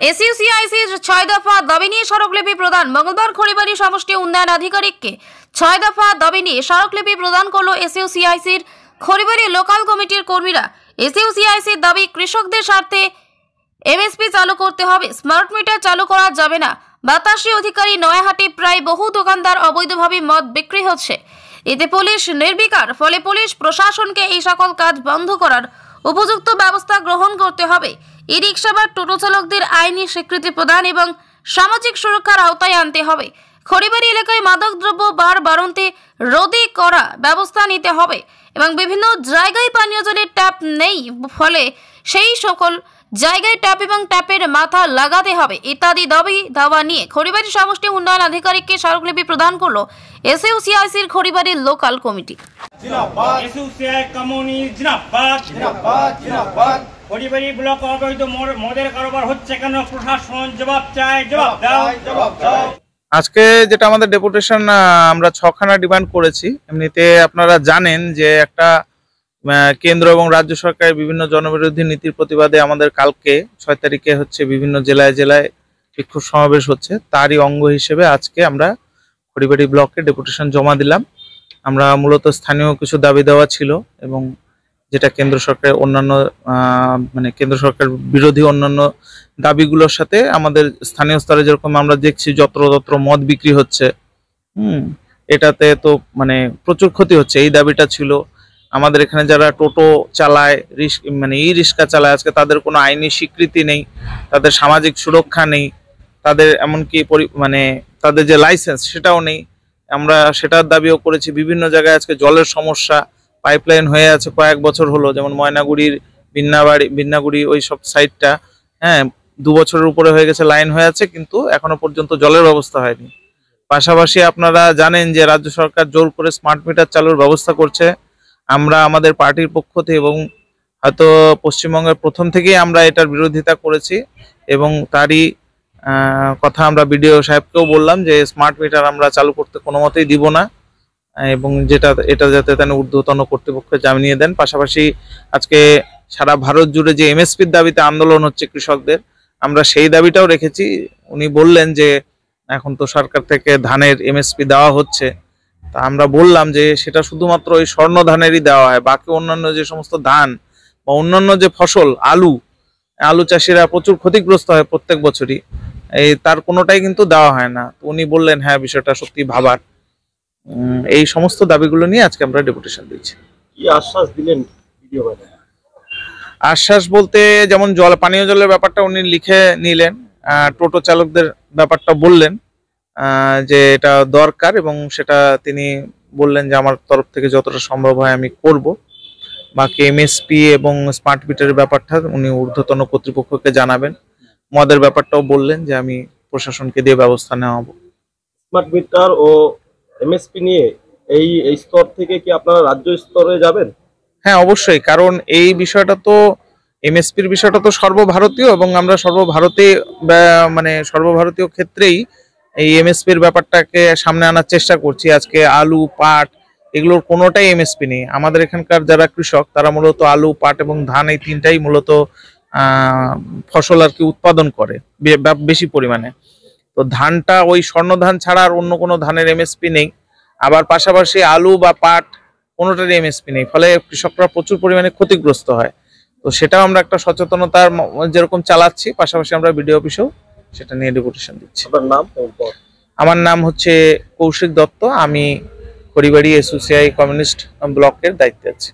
এসইউসিআইসির 6 দফা দাবি নিয়ে স্মারকলিপি প্রদান। মঙ্গলবার খড়িবাড়ি সমষ্টি উন্নয়ন আধিকারিককে 6 দফা দাবি নিয়ে স্মারকলিপি প্রদান করল এসইউসিআইসির খড়িবাড়ি লোকাল কমিটির কর্মীরা। এসইউসিআইসির দাবি, কৃষকদের স্বার্থে এমএসপি চালু করতে হবে, স্মার্ট মিটার চালু করা যাবে না। বাতাসি অধিকারী নয়াহাটি প্রায় বহু দোকানদার অবৈধভাবে মদ বিক্রি হচ্ছে, এতে পুলিশ নির্বিকার। ফলে পুলিশ প্রশাসনকে এই সকল কাজ বন্ধ করার উপযুক্ত ব্যবস্থা গ্রহণ করতে হবে। ই রিক্সা বা টোটো চালকদের আইনি স্বীকৃতি প্রদান এবং সামাজিক সুরক্ষার আওতায় আনতে হবে। খড়িবাড়ি এলাকায় মাদকদ্রব্য বাড়ন্তি রোধে করা ব্যবস্থা নিতে হবে এবং বিভিন্ন জায়গায় পানীয় জলের ট্যাপ নেই, ফলে সেই সকল জায়গায় ট্যাপ এবং ট্যাপের মাথা লাগাতে হবে ইত্যাদি দাবি দাওয়া নিয়ে খড়িবাড়ি সমষ্টি উন্নয়ন আধিকারিককে স্মারকলিপি প্রদান করল এসইউসিআইসির খড়িবাড়ির লোকাল কমিটি। খড়িবাড়ি ব্লক অবৈধ মদের কারবার হচ্ছে কেন? প্রশাসন জবাব চায়, জবাব দাও, জবাব দাও। আজকে যেটা আমাদের ডেপুটেশন আমরা 6খানা ডিমান্ড করেছি। এমনিতে আপনারা জানেন যে একটা কেন্দ্র এবং রাজ্য সরকারের বিভিন্ন জনবিরোধী নীতির প্রতিবাদে আমাদের কালকে 6 তারিখে হচ্ছে বিভিন্ন জেলায় জেলায় বিক্ষোভ সমাবেশ হচ্ছে। তারই অঙ্গ হিসেবে আজকে আমরা খড়িবাড়ি ব্লকে ডেপুটেশন জমা দিলাম। আমরা মূলত স্থানীয় কিছু দাবি দেওয়া ছিল এবং যেটা কেন্দ্র সরকারের অন্যান্য কেন্দ্র সরকার বিরোধী অন্যান্য দাবিগুলোর সাথে আমাদের স্থানীয় স্তরে যেরকম আমরা দেখছি যত্রতত্র মদ বিক্রি হচ্ছে, এটাতে তো প্রচুর ক্ষতি হচ্ছে, এই দাবিটা ছিল। আমাদের এখানে যারা টোটো চালায়, ই রিক্সা চালায়, আজকে তাদের কোনো আইনি স্বীকৃতি নেই, তাদের সামাজিক সুরক্ষা নেই, তাদের এমনকি তাদের যে লাইসেন্স সেটাও নেই। আমরা সেটার দাবিও করেছি। বিভিন্ন জায়গায় আজকে জলের সমস্যা, পাইপলাইন হয়ে আছে কয়েক বছর হলো, যেমন ময়নাগুড়ির বিন্নাগুড়ি ওই সব সাইডটা 2 বছরের উপরে হয়ে গেছে, লাইন হয়ে আছে, কিন্তু এখনো পর্যন্ত জলের ব্যবস্থা হয়নি। পাশাপাশি আপনারা জানেন যে রাজ্য সরকার জোর করে স্মার্ট মিটার চালুর ব্যবস্থা করছে। আমরা আমাদের পার্টির পক্ষ থেকে এবং হয়তো পশ্চিমবঙ্গের প্রথম থেকেই আমরা এটার বিরোধিতা করেছি এবং তারই কথা আমরা বিডিও সাহেবকেও বললাম যে স্মার্ট মিটার আমরা চালু করতে কোনো মতেই দিব না এবং এটা যাতে ঊর্ধ্বতন কর্তৃপক্ষকে জানিয়ে দেন। পাশাপাশি আজকে সারা ভারত জুড়ে যে এমএসপির দাবিতে আন্দোলন হচ্ছে কৃষকদের, আমরা সেই দাবিটাও রেখেছি। উনি বললেন যে এখন তো সরকার থেকে ধানের এমএসপি দেওয়া হচ্ছে, তা আমরা বললাম যে সেটা শুধুমাত্র ওই স্বর্ণ ধানেরই দেওয়া হয়, বাকি অন্যান্য যে সমস্ত ধান বা অন্যান্য যে ফসল, আলু চাষিরা প্রচুর ক্ষতিগ্রস্ত হয় প্রত্যেক বছরই, তার কোনোটাই কিন্তু দেওয়া হয় না। উনি বললেন হ্যাঁ, বিষয়টা সত্যি ভাবার। এই সমস্ত দাবিগুলো নিয়ে আজকে আমরা ডেপুটেশন দিচ্ছি। কি আশ্বাস দিলেন? আশ্বাস বলতে যেমন পানীয় জলের ব্যাপারটা উনি লিখে নিলেন, টোটো চালকদের ব্যাপারটা বললেন যে এটা দরকার এবং সেটা তিনি বললেন যে আমার তরফ থেকে যতটা সম্ভব হয় আমি করব। বাকি এমএসপি এবং স্মার্ট মিটারের ব্যাপারটা উনি ঊর্ধ্বতন কর্তৃপক্ষকে জানাবেন। মদের ব্যাপারটাও বললেন যে আমি প্রশাসনকে দিয়ে ব্যবস্থা নেওয়া হবে। স্মার্ট মিটার ও এমএসপি নিয়ে এই স্তর থেকে কি আপনারা রাজ্য স্তরে যাবেন? হ্যাঁ, অবশ্যই, কারণ এই বিষয়টা তো এমএসপির বিষয়টা তো সর্বভারতীয় এবং আমরা সর্বভারতীয় ক্ষেত্রেই এই এমএসপির ব্যাপারটাকে সামনে আনার চেষ্টা করছি। আজকে আলু, পাট এগুলোর কোনোটাই এমএসপি নেই। আমাদের এখানকার যারা কৃষক তারা মূলত আলু, পাট এবং ধান এই তিনটাই মূলত ফসল আর কি উৎপাদন করে বেশি পরিমাণে। তো ধানটা ওই স্বর্ণ ধান ছাড়া আর অন্য কোনো ধানের এমএসপি নেই। আবার পাশাপাশি আলু বা পাট কোনোটারই এমএসপি নেই, ফলে কৃষকরা প্রচুর পরিমাণে ক্ষতিগ্রস্ত হয়। তো সেটাও আমরা একটা সচেতনতার যেরকম চালাচ্ছি, পাশাপাশি আমরা বিডিও অফিসেও সেটা নিয়ে ডেপুটেশন দিচ্ছি। আমার নাম হচ্ছে কৌশিক দত্ত, আমি খড়িবাড়ি এসইউসিআই কমিউনিস্ট ব্লকের দায়িত্বে আছি।